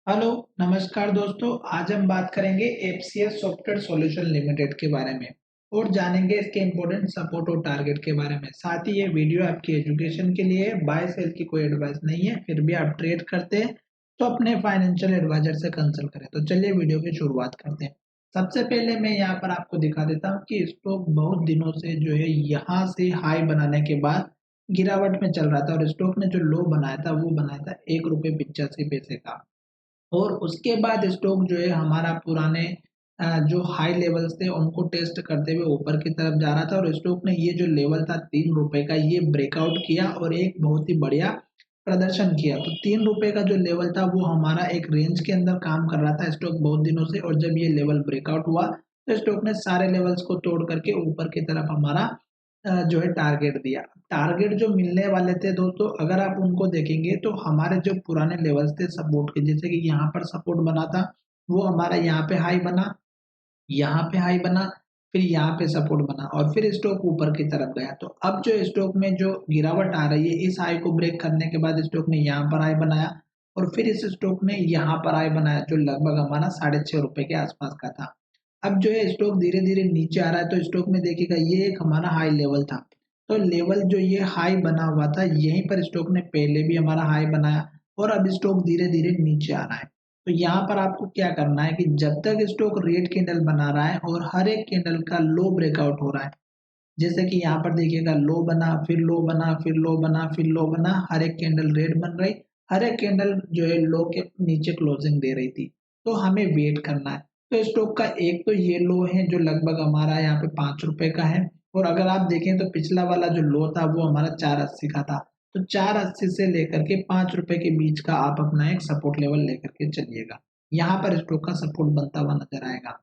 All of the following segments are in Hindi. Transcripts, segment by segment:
हेलो, नमस्कार दोस्तों। आज हम बात करेंगे एफसीएस सॉफ्टवेयर सॉल्यूशन लिमिटेड के बारे में और जानेंगे इसके इम्पोर्टेंट सपोर्ट और टारगेट के बारे में। साथ ही ये वीडियो आपकी एजुकेशन के लिए है, बाय सेल की कोई एडवाइस नहीं है। फिर भी आप ट्रेड करते हैं तो अपने फाइनेंशियल एडवाइजर से कंसल्ट करें। तो चलिए वीडियो की शुरुआत करते हैं। सबसे पहले मैं यहाँ पर आपको दिखा देता हूँ कि स्टॉक बहुत दिनों से जो है यहाँ से हाई बनाने के बाद गिरावट में चल रहा था और स्टॉक ने जो लो बनाया था वो बनाया था 1 रुपये 85 पैसे का। और उसके बाद स्टॉक जो है हमारा पुराने जो हाई लेवल्स थे उनको टेस्ट करते हुए ऊपर की तरफ जा रहा था और स्टॉक ने ये जो लेवल था 3 रुपए का ये ब्रेकआउट किया और एक बहुत ही बढ़िया प्रदर्शन किया। तो 3 रुपए का जो लेवल था वो हमारा एक रेंज के अंदर काम कर रहा था स्टॉक बहुत दिनों से, और जब ये लेवल ब्रेकआउट हुआ तो स्टॉक ने सारे लेवल्स को तोड़ करके ऊपर की तरफ हमारा जो है टारगेट दिया। टारगेट जो मिलने वाले थे दोस्तों, अगर आप उनको देखेंगे तो हमारे जो पुराने लेवल्स थे सपोर्ट के, जैसे कि यहाँ पर सपोर्ट बना था वो हमारा यहाँ पे हाई बना, यहाँ पे हाई बना, फिर यहाँ पे सपोर्ट बना और फिर स्टॉक ऊपर की तरफ गया। तो अब जो स्टॉक में जो गिरावट आ रही है, इस हाई को ब्रेक करने के बाद स्टॉक ने यहाँ पर हाई बनाया और फिर इस स्टॉक ने यहाँ पर हाई बनाया जो लगभग हमारा 6.5 रुपए के आसपास का था। अब जो है स्टॉक धीरे धीरे नीचे आ रहा है तो स्टॉक में देखिएगा ये एक हमारा हाई लेवल था। तो लेवल जो ये हाई बना हुआ था यहीं पर स्टॉक ने पहले भी हमारा हाई बनाया और अब स्टॉक धीरे धीरे नीचे आ रहा है। तो यहाँ पर आपको क्या करना है कि जब तक स्टॉक रेड कैंडल बना रहा है और हर एक कैंडल का लो ब्रेकआउट हो रहा है, जैसे कि यहाँ पर देखिएगा लो बना, फिर लो बना, फिर लो बना, फिर लो बना, हर एक कैंडल रेड बन रही, हर एक कैंडल जो है लो के नीचे क्लोजिंग दे रही थी। तो हमें वेट करना है। तो स्टॉक का एक तो ये लो है जो लगभग हमारा यहाँ पे 5 रुपए का है, और अगर आप देखें तो पिछला वाला जो लो था वो हमारा 4.80 का था। तो 4.80 से लेकर के 5 रुपए के बीच का आप अपना एक सपोर्ट लेवल लेकर के चलिएगा। यहाँ पर स्टॉक का सपोर्ट बनता हुआ नजर आएगा।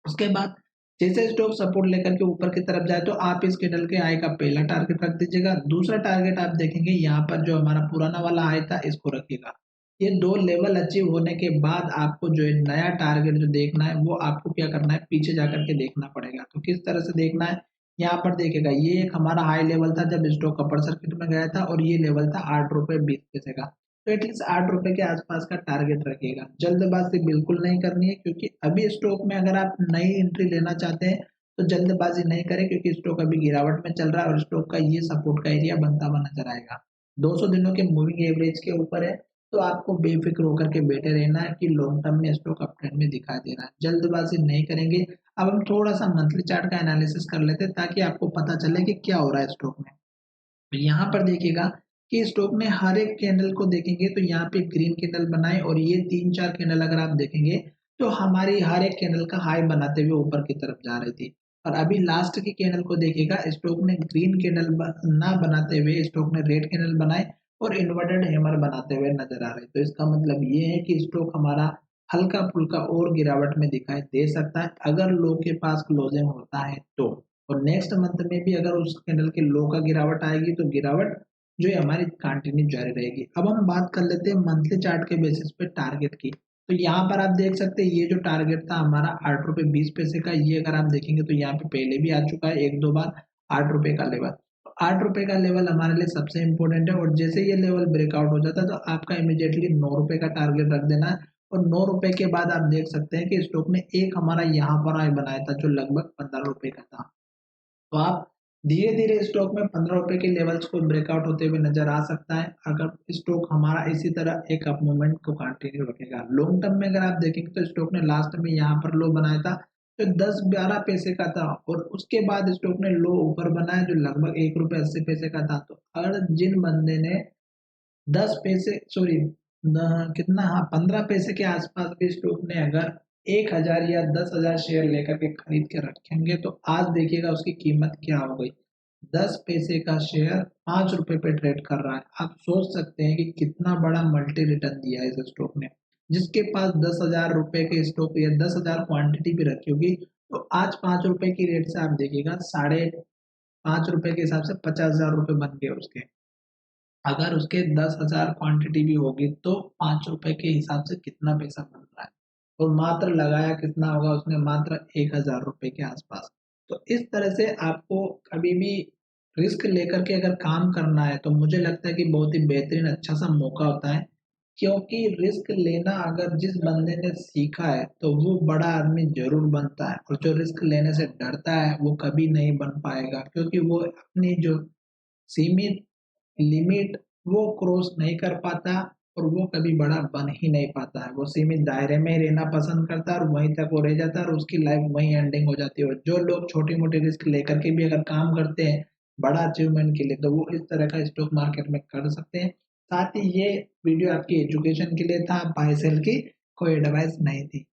उसके बाद जैसे स्टॉक सपोर्ट लेकर के ऊपर की तरफ जाए तो आप इस कैंडल के हाई का पहला टारगेट रख दीजिएगा। दूसरा टारगेट आप देखेंगे यहाँ पर जो हमारा पुराना वाला हाई था इसको रखिएगा। ये दो लेवल अचीव होने के बाद आपको जो है नया टारगेट जो देखना है वो आपको क्या करना है, पीछे जाकर के देखना पड़ेगा। तो किस तरह से देखना है, यहाँ पर देखिएगा ये एक हमारा हाई लेवल था जब स्टॉक अपर सर्किट में गया था और ये लेवल था 8 रुपये 20 पैसे का। तो एटलीस्ट 8 रुपए के आसपास का टारगेट रखिएगा। जल्दबाजी बिल्कुल नहीं करनी है क्योंकि अभी स्टॉक में अगर आप नई एंट्री लेना चाहते हैं तो जल्दबाजी नहीं करें क्योंकि स्टॉक अभी गिरावट में चल रहा है और स्टॉक का ये सपोर्ट का एरिया बनता हुआ नजर आएगा। 200 दिनों के मूविंग एवरेज के ऊपर है। तो आपको बेफिक्र होकर के बैठे रहना है कि लॉन्ग टर्म में स्टॉक अप ट्रेंड में दिखाई दे रहा है। जल्दबाजी नहीं करेंगे। अब हम थोड़ा सा मंथली चार्ट का एनालिसिस कर लेते हैं ताकि आपको पता चले कि क्या हो रहा है स्टॉक में। तो यहाँ पर देखिएगा कि स्टॉक में हर एक कैंडल को देखेंगे तो यहाँ पे ग्रीन कैंडल बनाए और ये 3-4 कैंडल अगर आप देखेंगे तो हमारी हर एक कैंडल का हाई बनाते हुए ऊपर की तरफ जा रही थी। और अभी लास्ट की कैंडल को देखिएगा, स्टॉक ने ग्रीन कैंडल ना बनाते हुए स्टॉक ने रेड कैंडल बनाए और इन्वर्टेड हैमर बनाते हुए नजर आ रहे। तो इसका मतलब ये है कि स्टॉक हमारा हल्का फुल्का और गिरावट में दिखाई दे सकता है अगर लो के पास क्लोजिंग होता है तो। और नेक्स्ट मंथ में भी अगर उस कैंडल के लो का गिरावट आएगी तो गिरावट जो है हमारी कंटिन्यू जारी रहेगी। अब हम बात कर लेते हैं मंथली चार्ट के बेसिस पे टारगेट की। तो यहाँ पर आप देख सकते हैं ये जो टारगेट था हमारा 8 रुपये 20 पैसे का, ये अगर आप देखेंगे तो यहाँ पे पहले भी आ चुका है एक दो बार 8 रुपए का लेवल। तो 8 रुपए का लेवल हमारे लिए सबसे इंपॉर्टेंट है और जैसे ये लेवल ब्रेकआउट हो जाता है तो आपका इमीडिएटली 9 रुपए का टारगेट रख देना है। और 9 रुपए के बाद आप देख सकते हैं कि स्टॉक ने एक हमारा यहाँ पर हाई बनाया था जो लगभग 15 रुपए का था। तो आप धीरे-धीरे स्टॉक में 15 रुपए के लेवल्स को ब्रेकआउट होते हुए नज़र आ सकता है, अगर स्टॉक हमारा इसी तरह एक अप मूवमेंट को कंटिन्यू रखेगा। लॉन्ग टर्म में अगर आप देखेंगे तो स्टॉक ने लास्ट में यहाँ पर लो बनाया था, जो 10-12 पैसे का था और उसके बाद स्टॉक ने लो ऊपर बनाया जो लगभग 1 रुपए 80 पैसे का था। तो अगर जिन बंदे ने 10 पैसे सॉरी कितना, हाँ 15 पैसे के आसपास भी स्टॉक ने अगर 1,000 या 10,000 शेयर लेकर के खरीद के रखेंगे तो आज देखिएगा उसकी कीमत क्या हो गई। 10 पैसे का शेयर 5 रुपए पे ट्रेड कर रहा है। आप सोच सकते हैं कि कितना बड़ा मल्टी रिटर्न दिया है इस स्टॉक ने। जिसके पास 10,000 रुपए के स्टॉक या 10,000 क्वांटिटी भी रखी होगी तो आज 5 रुपए की रेट से आप देखिएगा 5.5 रुपए के हिसाब से 50,000 रुपए बन गए उसके। अगर उसके 10,000 क्वांटिटी भी होगी तो 5 रुपए के हिसाब से कितना पैसा बन रहा है। और मात्र लगाया कितना होगा उसने, मात्र 1,000 रुपए के आसपास। तो इस तरह से आपको कभी भी रिस्क लेकर के अगर काम करना है तो मुझे लगता है कि बहुत ही बेहतरीन अच्छा सा मौका होता है क्योंकि रिस्क लेना अगर जिस बंदे ने सीखा है तो वो बड़ा आदमी जरूर बनता है, और जो रिस्क लेने से डरता है वो कभी नहीं बन पाएगा, क्योंकि वो अपनी जो सीमित लिमिट वो क्रॉस नहीं कर पाता, और वो कभी बड़ा बन ही नहीं पाता है। वो सीमित दायरे में ही रहना पसंद करता है और वहीं तक वो रह जाता है और उसकी लाइफ वहीं एंडिंग हो जाती है। और जो लोग छोटी मोटी रिस्क लेकर के भी अगर काम करते हैं बड़ा अचीवमेंट के लिए, तो वो इस तरह का स्टॉक मार्केट में कर सकते हैं। साथ ही ये वीडियो आपकी एजुकेशन के लिए था, बाय सेल की कोई एडवाइस नहीं थी।